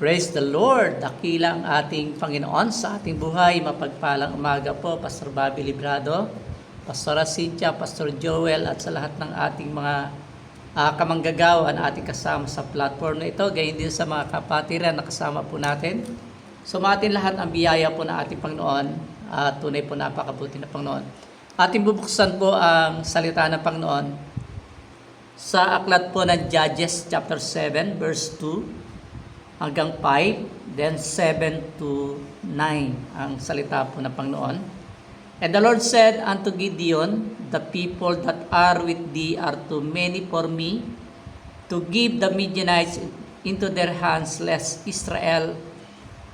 Praise the Lord! Dakilang ating Panginoon sa ating buhay. Mapagpalang umaga po, Pastor Bobby Librado, Pastor Cynthia, Pastor Joel, at sa lahat ng ating mga kamanggagawan ating kasama sa platform na ito. Gayon din sa mga kapatiran na kasama po natin. Sumatin lahat ang biyaya po ng ating Panginoon at tunay po napakabuti na Panginoon. Ating bubuksan po ang salita ng Panginoon sa aklat po ng Judges chapter 7 verse 2 hanggang 5, then 7 to 9 ang salita po ng Panginoon. And the Lord said unto Gideon, the people that are with thee are too many for me to give the Midianites into their hands, lest Israel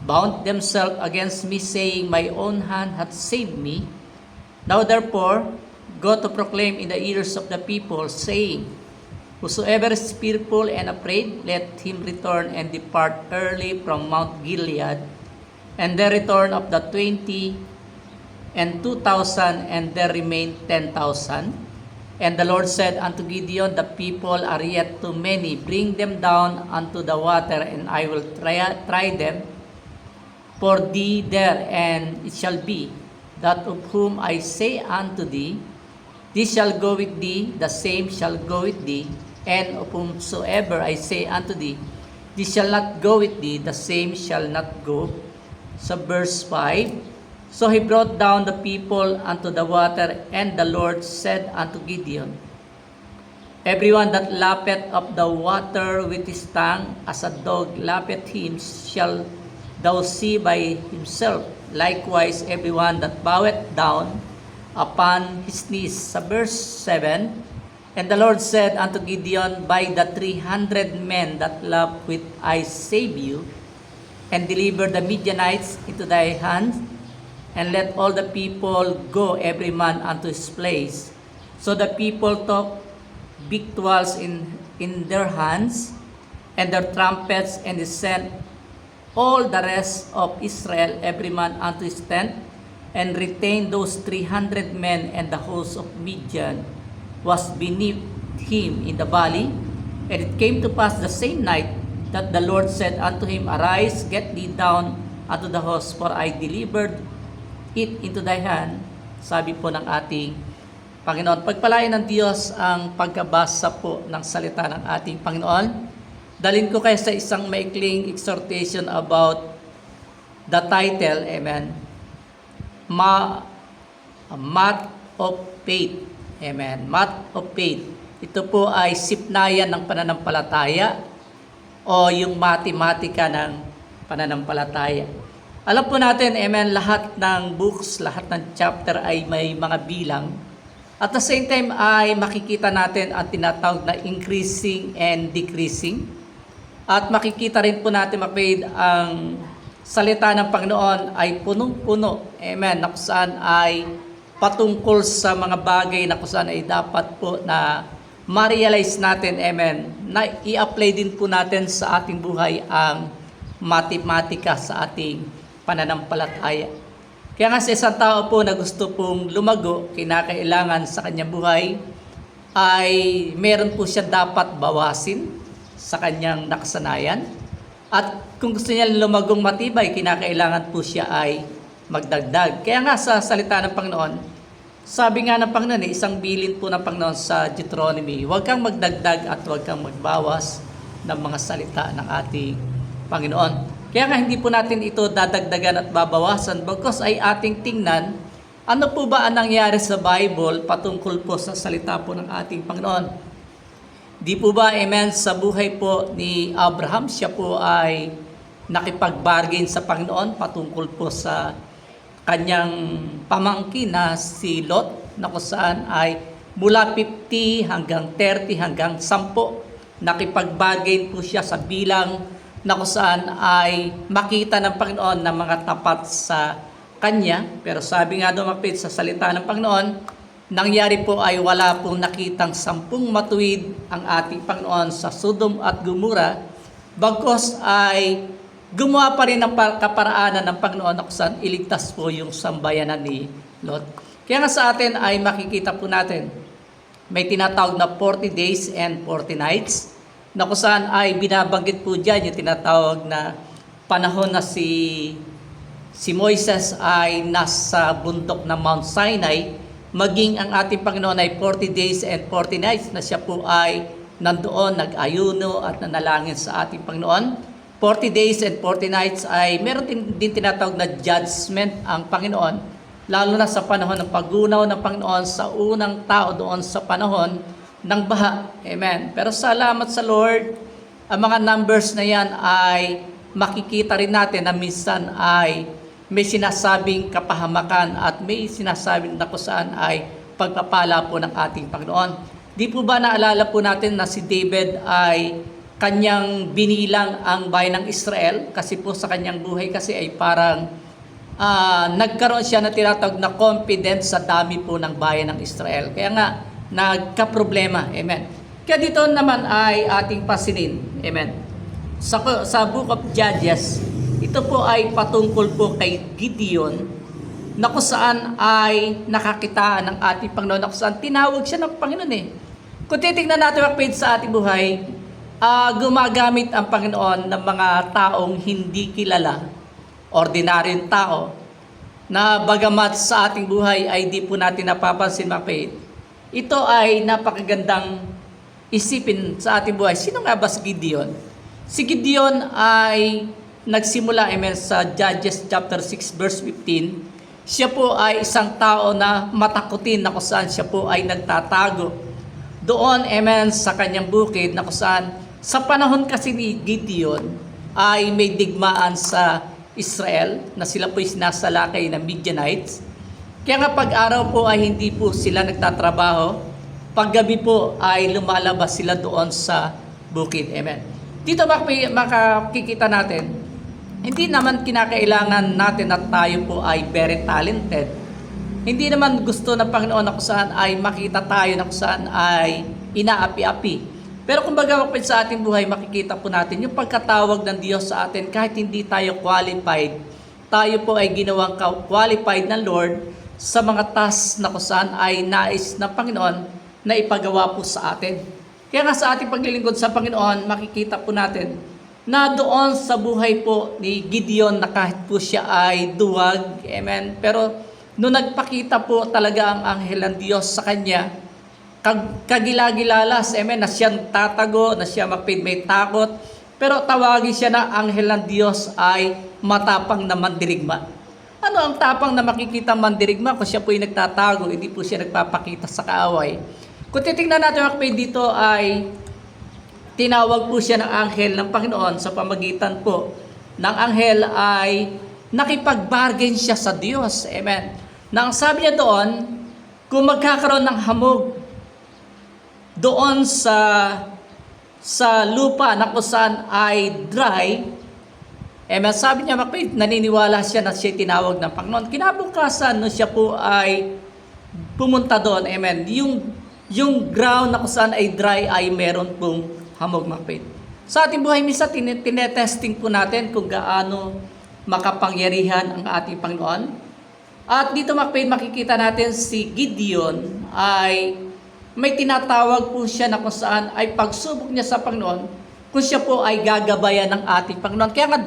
bound themselves against me, saying, my own hand hath saved me. Now therefore, go to proclaim in the ears of the people, saying, whosoever is fearful and afraid, let him return and depart early from Mount Gilead. And there return of the 20 and 2,000, and there remain 10,000. And the Lord said unto Gideon, the people are yet too many. Bring them down unto the water, and I will try them for thee there. And it shall be, that of whom I say unto thee, this shall go with thee, the same shall go with thee. And of whomsoever I say unto thee, this shall not go with thee, the same shall not go. So verse 5, so he brought down the people unto the water, and the Lord said unto Gideon, everyone that lappeth up the water with his tongue, as a dog lappeth him, shall thou see by himself. Likewise, everyone that boweth down upon his knees. Sa verse 7, and the Lord said unto Gideon, by the 300 men that lap with I save you, and deliver the Midianites into thy hand, and let all the people go every man unto his place. So the people took victuals in their hands, and their trumpets, and they sent all the rest of Israel every man unto his tent, and retained those 300 men, and the host of Midian was beneath him in the valley. And it came to pass the same night that the Lord said unto him, arise, get thee down unto the host, for I delivered it into thy hand. Sabi po ng ating Panginoon. Pagpalain ng Diyos ang pagkabasa po ng salita ng ating Panginoon. Dalhin ko kayo sa isang maikling exhortation about the title, amen, Math of Faith. Amen. Math of Faith. Ito po ay sipnayan ng pananampalataya o yung matematika ng pananampalataya. Alam po natin, amen, lahat ng books, lahat ng chapter ay may mga bilang. At the same time ay makikita natin ang tinatawag na increasing and decreasing. At makikita rin po natin, mapid, ang salita ng Panginoon ay punong-puno. Amen. Na kung saan ay patungkol sa mga bagay na kung saan ay dapat po na ma-realize natin, amen, na i-apply din po natin sa ating buhay ang matematika sa ating pananampalataya. Kaya nga sa isang tao po na gusto pong lumago, kinakailangan sa kanyang buhay, ay meron po siya dapat bawasin sa kanyang nakasanayan. At kung gusto niya lumagong matibay, kinakailangan po siya ay magdagdag. Kaya nga sa salita ng Panginoon, sabi nga ng Panginoon, isang bilin po ng Panginoon sa Deuteronomy, huwag kang magdagdag at huwag kang magbawas ng mga salita ng ating Panginoon. Kaya nga hindi po natin ito dadagdagan at babawasan, bagkus ay ating tingnan, ano po ba ang nangyari sa Bible patungkol po sa salita po ng ating Panginoon. Di po ba, amen, sa buhay po ni Abraham, siya po ay nakipag-bargain sa Panginoon patungkol po sa kanyang pamangkin na si Lot, na kung saan ay mula 50 hanggang 30 hanggang 10, nakipag-bargain po siya sa bilang na kung saan ay makita ng Panginoon na mga tapat sa kanya. Pero sabi nga doon, mapit, sa salita ng Panginoon, nangyari po ay wala pong nakitang 10 matuwid ang ating Panginoon sa Sodom at Gomora, bagkos ay gumawa pa rin ng kaparaanan ng Panginoon na kung saan iligtas po yung sambayanan ni Lot. Kaya nga sa atin ay makikita po natin, may tinatawag na 40 days and 40 nights, na kung saan ay binabanggit po dyan yung tinatawag na panahon na si Moises ay nasa bundok ng Mount Sinai, maging ang ating Panginoon ay 40 days and 40 nights na siya po ay nandoon, nag-ayuno at nanalangin sa ating Panginoon. 40 days and 40 nights ay meron din tinatawag na judgment ang Panginoon, lalo na sa panahon ng paggunaw ng Panginoon sa unang tao doon sa panahon ng baha. Amen. Pero salamat sa Lord, ang mga numbers na yan ay makikita rin natin na minsan ay may sinasabing kapahamakan at may sinasabing na kung saan ay pagpapala po ng ating Panginoon. Di po ba naalala po natin na si David ay kanyang binilang ang bayan ng Israel? Kasi po sa kanyang buhay kasi ay parang nagkaroon siya na tinatawag na confidence sa dami po ng bayan ng Israel. Kaya nga, nagka-problema. Amen. Kaya dito naman ay ating pasinin. Amen. Sa Book of Judges, ito po ay patungkol po kay Gideon na kung saan ay nakakitaan ng ating Panginoon, na kung saan tinawag siya ng Panginoon eh. Kung titignan natin sa ating buhay, gumagamit ang Panginoon ng mga taong hindi kilala, ordinaryong tao, na bagamat sa ating buhay ay di po natin napapansin mapait. Ito ay napakagandang isipin sa ating buhay. Sino nga ba si Gideon? Si Gideon ay nagsimula sa Judges chapter 6 verse 15. Siya po ay isang tao na matakutin na kung saan siya po ay nagtatago. Doon, sa kanyang bukid na kung saan sa panahon kasi ni Gideon ay may digmaan sa Israel na sila po ay sinasalakay ng Midianites. Kaya nga pag-araw po ay hindi po sila nagtatrabaho. Paggabi po ay lumalabas sila doon sa bukid. Amen. Dito makikita natin, hindi naman kinakailangan natin na tayo po ay very talented. Hindi naman gusto ng Panginoon na kung saan ay makita tayo na kung saan ay inaapi-api. Pero kumbaga sa ating buhay, makikita po natin yung pagkatawag ng Diyos sa atin kahit hindi tayo qualified. Tayo po ay ginawang qualified ng Lord sa mga tasks na kung saan ay nais ng Panginoon na ipagawa po sa atin. Kaya nga sa ating paglilingkod sa Panginoon, makikita po natin na doon sa buhay po ni Gideon na kahit po siya ay duwag, amen, pero nung nagpakita po talaga ang anghel ng Diyos sa kanya, kagilagilalas, amen, na siyang tatago, na siya may takot, pero tawagin siya na anghel ng Diyos ay matapang na mandirigma. Ano ang tapang na makikita mandirigma kung siya po ay nagtatago, hindi po siya nagpapakita sa kaaway? Kung titingnan natin dito ay tinawag po siya ng anghel ng Panginoon sa pamagitan po ng anghel ay nakipag-bargain siya sa Diyos. Amen. Na ang sabi niya doon, kung magkakaroon ng hamog doon sa lupa na kung saan ay dry, amen, sabi niya, naniniwala siya na siya tinawag ng Panginoon. Kinabukasan, no, siya po ay pumunta doon, amen, yung ground na kung saan ay dry ay meron pong hamog, mapait. Sa ating buhay, minsan tinetesting po natin kung gaano makapangyarihan ang ating Panginoon. At dito makikita natin si Gideon ay may tinatawag po siya na kung saan ay pagsubok niya sa Panginoon kung siya po ay gagabayan ng ating Panginoon. Kaya nga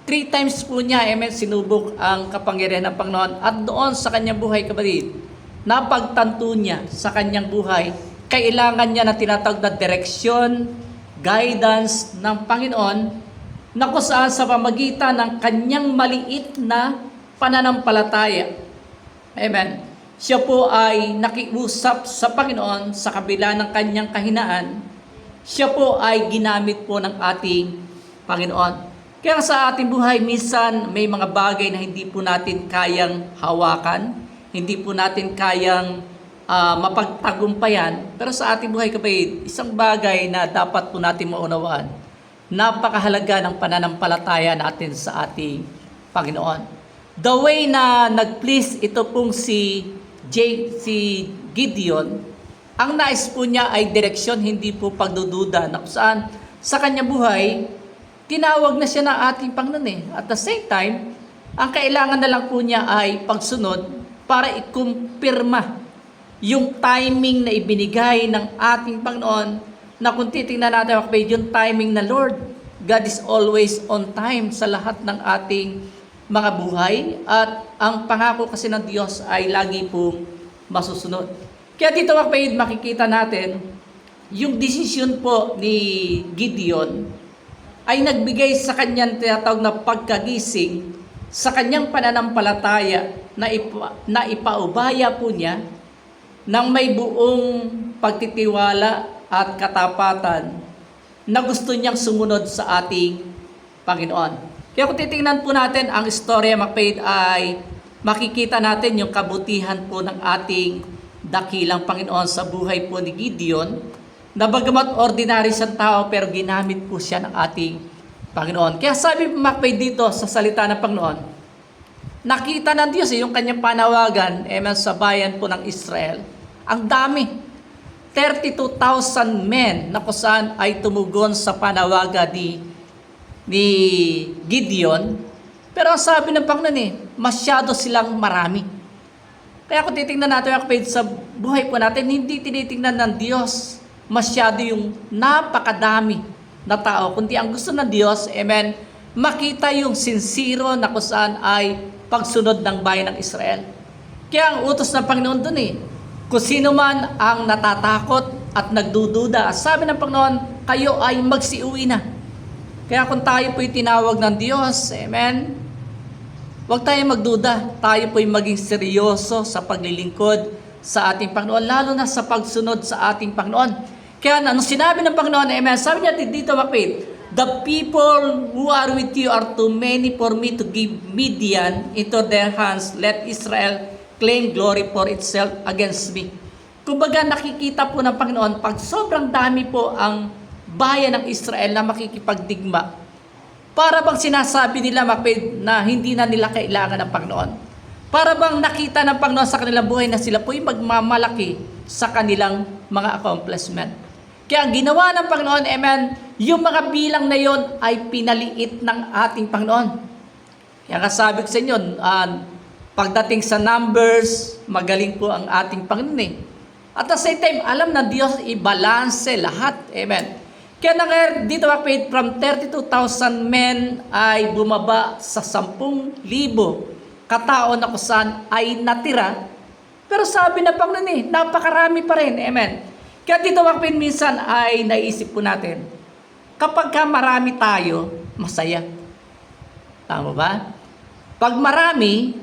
3 times po niya sinubok ang kapangyarihan ng Panginoon at doon sa kanyang buhay, kapatid, napagtanto niya sa kanyang buhay, kailangan niya na tinatawag na direksyon, guidance ng Panginoon na kung saan sa pamagitan ng kanyang maliit na pananampalataya. Amen. Siya po ay nakiusap sa Panginoon sa kabila ng kanyang kahinaan. Siya po ay ginamit po ng ating Panginoon. Kaya sa ating buhay, minsan may mga bagay na hindi po natin kayang hawakan, hindi po natin kayang mapagtagumpayan. Pero sa ating buhay, kapatid, isang bagay na dapat po natin maunawaan, napakahalaga ng pananampalataya natin sa ating Panginoon. The way na nag-please ito pong si Gideon, ang nais po niya ay direksyon, hindi po pagdududa na kung saan sa kanyang buhay, tinawag na siya ng ating Panginoon. At the same time, ang kailangan na lang po niya ay pagsunod para ikumpirma yung timing na ibinigay ng ating Panginoon, na kung titingnan natin yung timing na Lord, God is always on time sa lahat ng ating mga buhay at ang pangako kasi ng Diyos ay lagi pong masusunod. Kaya dito kapatid, makikita natin yung desisyon po ni Gideon ay nagbigay sa kanyang tinatawag na pagkagising sa kanyang pananampalataya na ipaubaya po niya ng may buong pagtitiwala at katapatan na gusto niyang sumunod sa ating Panginoon. Kaya kung titingnan po natin ang istorya kapatid ay makikita natin yung kabutihan po ng ating dakilang Panginoon sa buhay po ni Gideon na bagamat ordinary siyang tao pero ginamit po siya ng ating Panginoon. Kaya sabi po kapatid dito sa salita ng Panginoon, nakita ng Diyos yung kanyang panawagan sa bayan po ng Israel. Ang dami. 32,000 men na kung saan ay tumugon sa panawagan ni Gideon. Pero ang sabi ng Panginoon masyado silang marami. Kaya kung titingnan natin kapatid sa buhay po natin, hindi tinitingnan ng Diyos masyado yung napakadami na tao, kundi ang gusto ng Diyos, makita yung sincero na kung saan ay pagsunod ng bayan ng Israel. Kaya ang utos ng Panginoon dun kung sino man ang natatakot at nagdududa, sabi ng Panginoon, kayo ay magsiuwi na. Kaya kung tayo po'y tinawag ng Diyos, huwag tayo magduda, tayo po'y maging seryoso sa paglilingkod sa ating Panginoon, lalo na sa pagsunod sa ating Panginoon. Kaya anong sinabi ng Panginoon, sabi niya dito kapatid, the people who are with you are too many for me to give Midian into their hands. Let Israel claim glory for itself against me. Kumbaga nakikita po ng Panginoon, pag sobrang dami po ang bayan ng Israel na makikipagdigma, para bang sinasabi nila na hindi na nila kailangan ng Panginoon. Para bang nakita ng Panginoon sa kanilang buhay na sila po'y magmamalaki sa kanilang mga accomplishment. Kaya ang ginawa ng Panginoon, yung mga bilang na yon ay pinaliit ng ating Panginoon. Kaya kasabi ko sa inyo, pagdating sa numbers, magaling po ang ating Panginoon. At the same time, alam na Diyos i-balance lahat. Amen. Kaya nangyari dito kapatid, from 32,000 men ay bumaba sa 10,000 katao na kung saan ay natira. Pero sabi na Panginoon napakarami pa rin. Amen. Kaya dito kapatid, minsan ay naisip po natin, kapag marami tayo, masaya. Tama ba? Pag marami,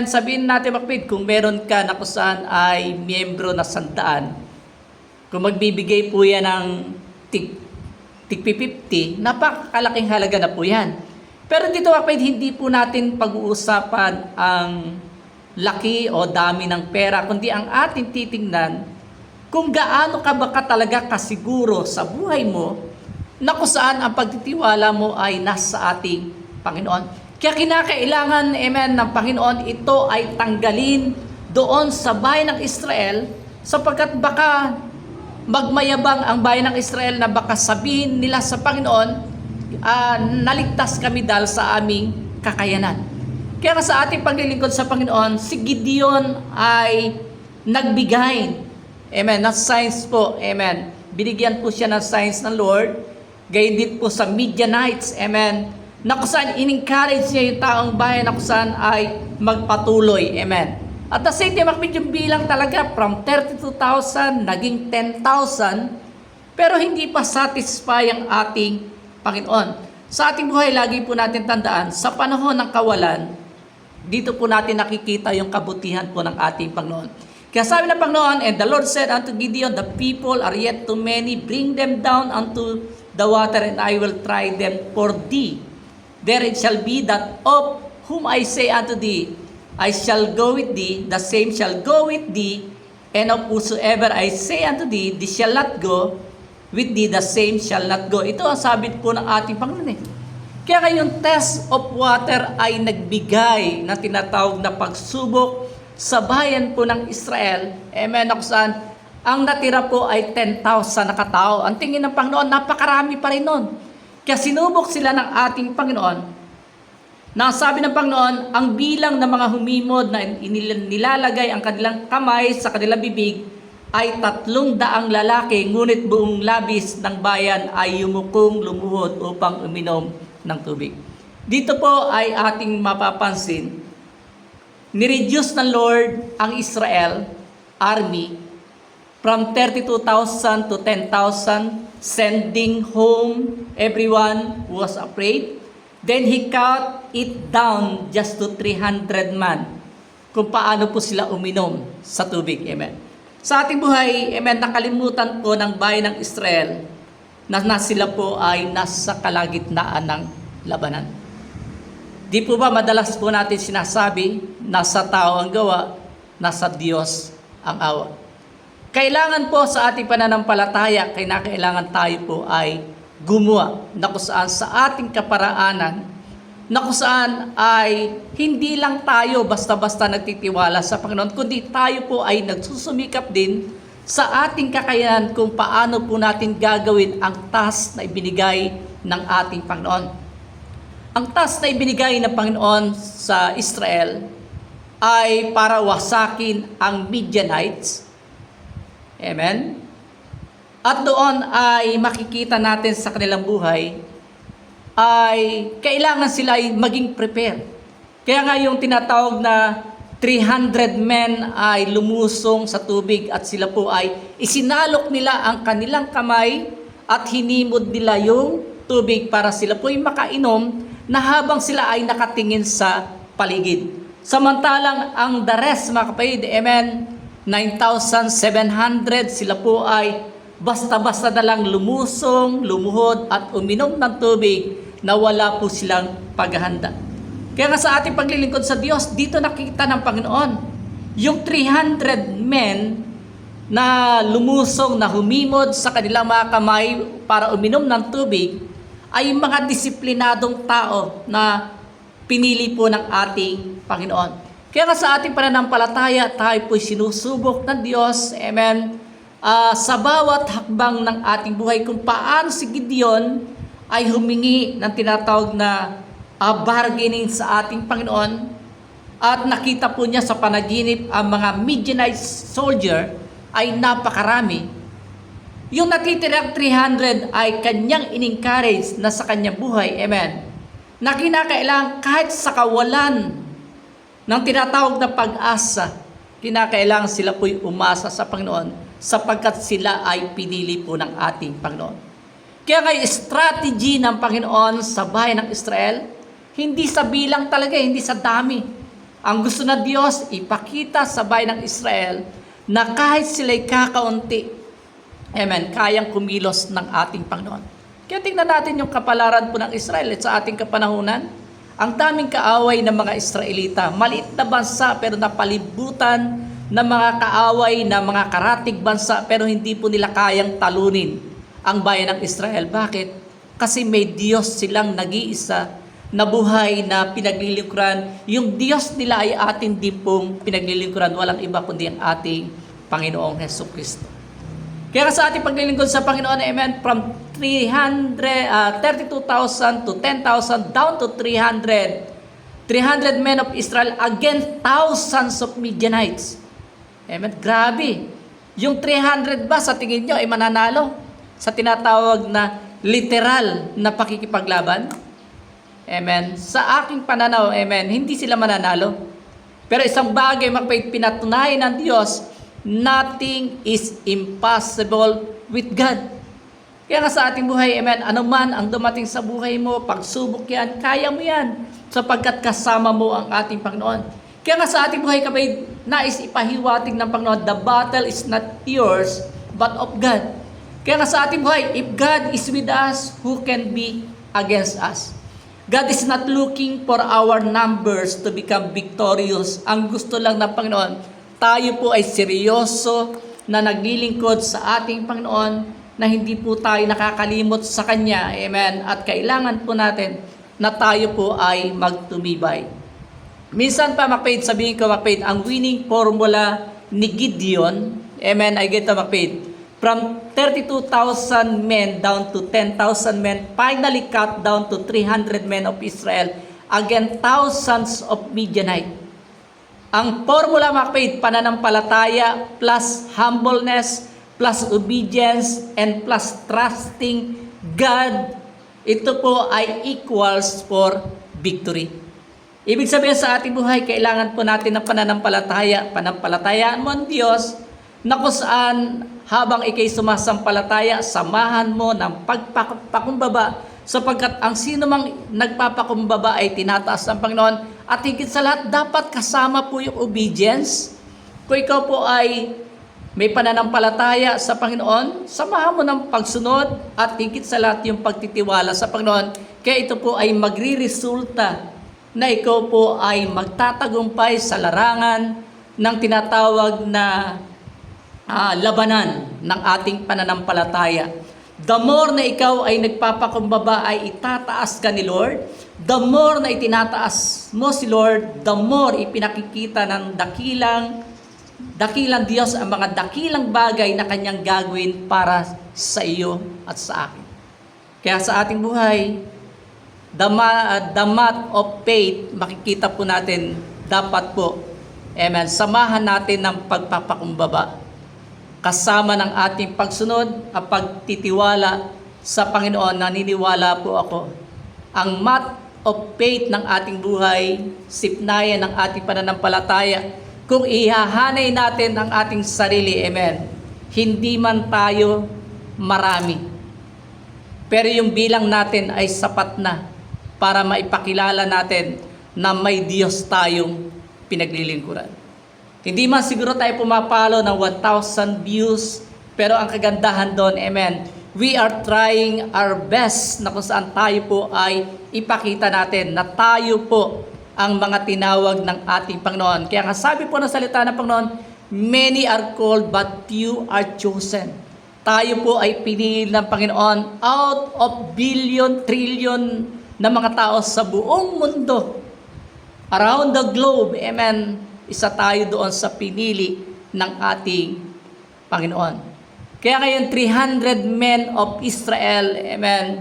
sabihin natin kapatid, kung meron ka na kung saan ay miyembro na 100, kung magbibigay po yan ng tig 50, napakalaking halaga na po yan. Pero dito kapatid, hindi po natin pag-uusapan ang laki o dami ng pera, kundi ang ating titingnan kung gaano ka ba talaga kasiguro sa buhay mo na kung saan ang pagtitiwala mo ay nasa ating Panginoon. Kaya kinakailangan, ng Panginoon, ito ay tanggalin doon sa bayan ng Israel sapagkat baka magmayabang ang bayan ng Israel na baka sabihin nila sa Panginoon, naligtas kami dahil sa aming kakayanan. Kaya sa ating paglilingkod sa Panginoon, si Gideon ay nagbigay ng signs po. Binigyan po siya ng signs ng Lord. Gayon din po sa Midianites. Na kung saan in-encourage niya yung taong bayan na kung saan ay magpatuloy. At the same time, yung bilang talaga from 32,000 naging 10,000, pero hindi pa satisfy ang ating Panginoon. Sa ating buhay, lagi po natin tandaan, sa panahon ng kawalan, dito po natin nakikita yung kabutihan po ng ating Panginoon. Kaya sabi ng Panginoon, and the Lord said unto Gideon, the people are yet too many, bring them down unto the water, and I will try them for thee. There it shall be that of whom I say unto thee, I shall go with thee, the same shall go with thee, and of whosoever I say unto thee, thee shall not go, with thee the same shall not go. Ito ang sabi po ng ating Panginoon. Kaya ngayong test of water ay nagbigay na tinatawag na pagsubok sa bayan po ng Israel. Na kung saan ang natira po ay 10,000 na katao. Ang tingin ng Panginoon, napakarami pa rin nun. Kaya sinubok sila ng ating Panginoon. Na sabi ng Panginoon, ang bilang ng mga humimod na nilalagay ang kanilang kamay sa kanilang bibig ay 300 lalaki, ngunit buong labis ng bayan ay yumukong lumuhod upang uminom ng tubig. Dito po ay ating mapapansin, nireduce ng Lord ang Israel army from 32,000 to 10,000, sending home everyone who was afraid. Then He cut it down just to 300 man, kung paano po sila uminom sa tubig. Amen. Sa ating buhay, amen, nakalimutan po ng bayan ng Israel na sila po ay nasa kalagitnaan ng labanan. Di po ba madalas po natin sinasabi, nasa tao ang gawa, nasa Diyos ang awa. Kailangan po sa ating pananampalataya, kailangan tayo po ay gumawa na kung saan sa ating kaparaanan, na kung saan ay hindi lang tayo basta-basta nagtitiwala sa Panginoon, kundi tayo po ay nagsusumikap din sa ating kakayanan kung paano po natin gagawin ang task na ibinigay ng ating Panginoon. Ang task na ibinigay ng Panginoon sa Israel ay para wasakin ang Midianites. Amen? At doon ay makikita natin sa kanilang buhay ay kailangan sila ay maging prepare. Kaya nga yung tinatawag na 300 men ay lumusong sa tubig at sila po ay isinalok nila ang kanilang kamay at hinimod nila yung tubig para sila po ay makainom na habang sila ay nakatingin sa paligid. Samantalang ang the rest, mga kapatid, amen, 9,700, sila po ay basta-basta na lang lumusong, lumuhod at uminom ng tubig na wala po silang paghahanda. Kaya nga sa ating paglilingkod sa Diyos, dito nakita ng Panginoon, yung 300 men na lumusong, na humimod sa kanilang mga kamay para uminom ng tubig, ay mga disiplinadong tao na pinili po ng ating Panginoon. Kaya nga sa ating pananampalataya, tayo po'y sinusubok ng Diyos, amen, sa bawat hakbang ng ating buhay, kung paano si Gideon ay humingi ng tinatawag na bargaining sa ating Panginoon, at nakita po niya sa panaginip ang mga Midianite soldier ay napakarami. Yung natitirang 300 ay kanyang in-encourage na sa kanyang buhay, amen, na kinakailangan kahit sa kawalan ng tinatawag na pag-asa, kinakailangan sila po'y umasa sa Panginoon sapagkat sila ay pinili po ng ating Panginoon. Kaya nga strategy ng Panginoon sa bayan ng Israel, hindi sa bilang talaga, hindi sa dami. Ang gusto na Diyos, ipakita sa bayan ng Israel na kahit sila'y kakaunti, amen, kayang kumilos ng ating Panginoon. Kaya tingnan natin yung kapalaran po ng Israel sa ating kapanahunan. Ang daming kaaway ng mga Israelita, maliit na bansa pero napalibutan ng mga kaaway na mga karatig bansa, pero hindi po nila kayang talunin ang bayan ng Israel. Bakit? Kasi may Diyos silang nag-iisa na buhay na pinaglilingkuran. Yung Diyos nila ay atin din pong pinaglilingkuran. Walang iba kundi ang ating Panginoong Hesukristo. Kaya sa ating paglilingkod sa Panginoon, amen, from 32,000 to 10,000 down to 300 men of Israel against thousands of Midianites. Amen, grabe. Yung 300 ba sa tingin nyo ay mananalo sa tinatawag na literal na pakikipaglaban? Amen. Sa aking pananaw, amen, hindi sila mananalo. Pero isang bagay pinatunayan ng Diyos, nothing is impossible with God. Kaya nga sa ating buhay, amen, anuman ang dumating sa buhay mo, pagsubok yan, kaya mo yan, sapagkat kasama mo ang ating Panginoon. Kaya nga sa ating buhay, kapatid, nais ipahiwatig ng Panginoon, the battle is not yours, but of God. Kaya nga sa ating buhay, if God is with us, who can be against us? God is not looking for our numbers to become victorious. Ang gusto lang ng Panginoon, tayo po ay seryoso na naglilingkod sa ating Panginoon, na hindi po tayo nakakalimot sa Kanya. Amen. At kailangan po natin na tayo po ay magtumibay. Minsan pa, makapid, sabihin ko, makapid, ang winning formula ni Gideon, amen, I get to makapid, from 32,000 men down to 10,000 men, finally cut down to 300 men of Israel against thousands of Midianite. Ang formula mga kapatid, pananampalataya plus humbleness plus obedience and plus trusting God, ito po ay equals for victory. Ibig sabihin sa ating buhay, kailangan po natin ng pananampalataya. Pananampalatayaan mo ang Diyos na kung saan habang ikay sumasampalataya, samahan mo ng pagpakumbaba sapagkat ang sino mang nagpapakumbaba ay tinataas ng Panginoon. At higit sa lahat, dapat kasama po yung obedience. Kung ikaw po ay may pananampalataya sa Panginoon, samahan mo ng pagsunod at higit sa lahat yung pagtitiwala sa Panginoon. Kaya ito po ay magriresulta na ikaw po ay magtatagumpay sa larangan ng tinatawag na labanan ng ating pananampalataya. The more na ikaw ay nagpapakumbaba ay itataas ka ni Lord. The more na itinataas mo si Lord, the more ipinakikita ng dakilang Diyos ang mga dakilang bagay na kanyang gagawin para sa iyo at sa akin. Kaya sa ating buhay, the math of faith, makikita po natin dapat po, amen, samahan natin ng pagpapakumbaba kasama ng ating pagsunod at pagtitiwala sa Panginoon. Naniniwala po ako, ang math of faith ng ating buhay, sipnayan ng ating pananampalataya, kung ihahanay natin ang ating sarili, amen, hindi man tayo marami, pero yung bilang natin ay sapat na para maipakilala natin na may Diyos tayong pinaglilingkuran. Hindi man siguro tayo pumapalo ng 1,000 views, pero ang kagandahan doon, amen, we are trying our best na kung saan tayo po ay ipakita natin na tayo po ang mga tinawag ng ating Panginoon. Kaya nga sabi po ng salita ng Panginoon, many are called but few are chosen. Tayo po ay pinili ng Panginoon out of billion, trillion na mga tao sa buong mundo. Around the globe, amen, isa tayo doon sa pinili ng ating Panginoon. Kaya ngayon, 300 men of Israel, amen,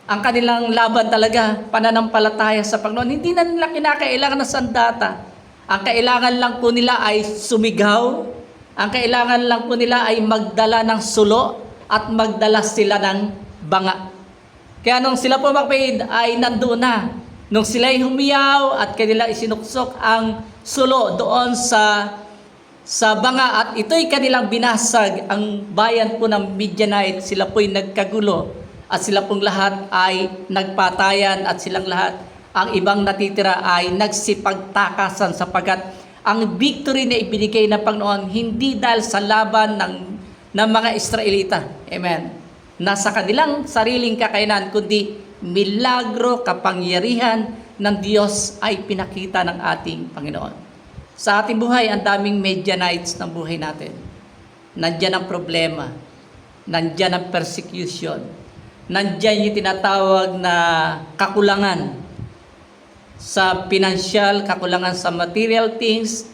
ang kanilang laban talaga, pananampalataya sa Panginoon. Hindi na nila kinakailangan ng sandata. Ang kailangan lang po nila ay sumigaw. Ang kailangan lang po nila ay magdala ng sulo at magdala sila ng banga. Kaya nung sila po makapid ay nandoon na. Nung sila'y humiyaw at kanila isinuksok ang sulo doon sa banga at ito'y kanilang binasag, ang bayan po ng Midianite, sila po'y nagkagulo at sila pong lahat ay nagpatayan at silang lahat, ang ibang natitira ay nagsipagtakasan sapagkat ang victory na ibinigay ng Panginoon hindi dahil sa laban ng mga Israelita. Amen. Nasa kanilang sariling kakayanan, kundi milagro, kapangyarihan ng Diyos ay pinakita ng ating Panginoon. Sa ating buhay, ang daming Midianites ng buhay natin. Nandiyan ang problema. Nandiyan ang persecution. Nandiyan yung tinatawag na kakulangan sa pinansyal, kakulangan sa material things,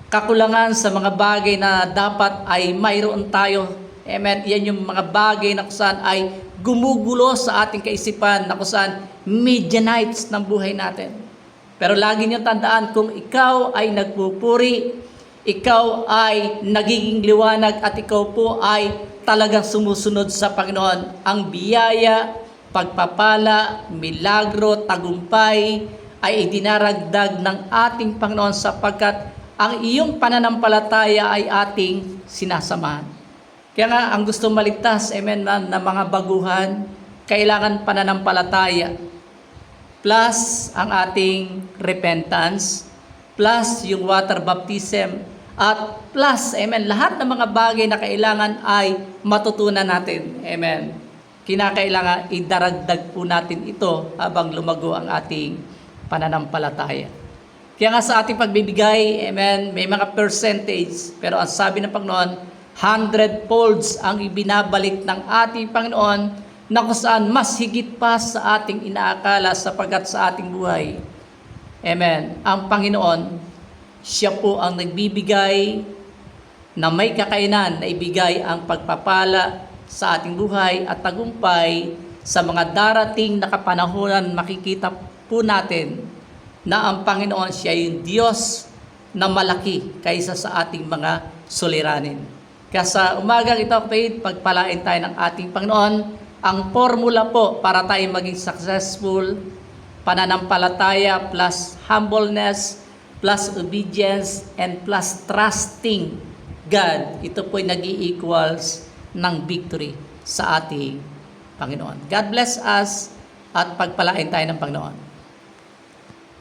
kakulangan sa mga bagay na dapat ay mayroon tayo. Amen. Yan yung mga bagay na kusan ay gumugulo sa ating kaisipan na kusan Midianites ng buhay natin. Pero lagi niyo tandaan, kung ikaw ay nagpupuri, ikaw ay nagiging liwanag at ikaw po ay talagang sumusunod sa Panginoon, ang biyaya, pagpapala, milagro, tagumpay ay idinaragdag ng ating Panginoon sapagkat ang iyong pananampalataya ay ating sinasamahan. Kaya nga, ang gusto maligtas, amen, na mga baguhan, kailangan pananampalataya, plus ang ating repentance, plus yung water baptism, at plus, amen, lahat ng mga bagay na kailangan ay matutunan natin. Amen. Kinakailangan idaragdag po natin ito habang lumago ang ating pananampalataya. Kaya nga sa ating pagbibigay, amen, may mga percentage, pero ang sabi ng Panginoon, 100-folds ang ibinabalik ng ating Panginoon na kung saan mas higit pa sa ating inaakala sapagkat sa ating buhay. Amen. Ang Panginoon, siya po ang nagbibigay na may kakayanan na ibigay ang pagpapala sa ating buhay at tagumpay sa mga darating na kapanahunan. Makikita po natin na ang Panginoon siya yung Diyos na malaki kaysa sa ating mga suliranin. Kaya sa umagang ito, kapatid, pagpalain tayo ng ating Panginoon. Ang formula po para tayo maging successful, pananampalataya plus humbleness plus obedience and plus trusting God. Ito po ay nag-i-equals ng victory sa ating Panginoon. God bless us at pagpalain tayo ng Panginoon.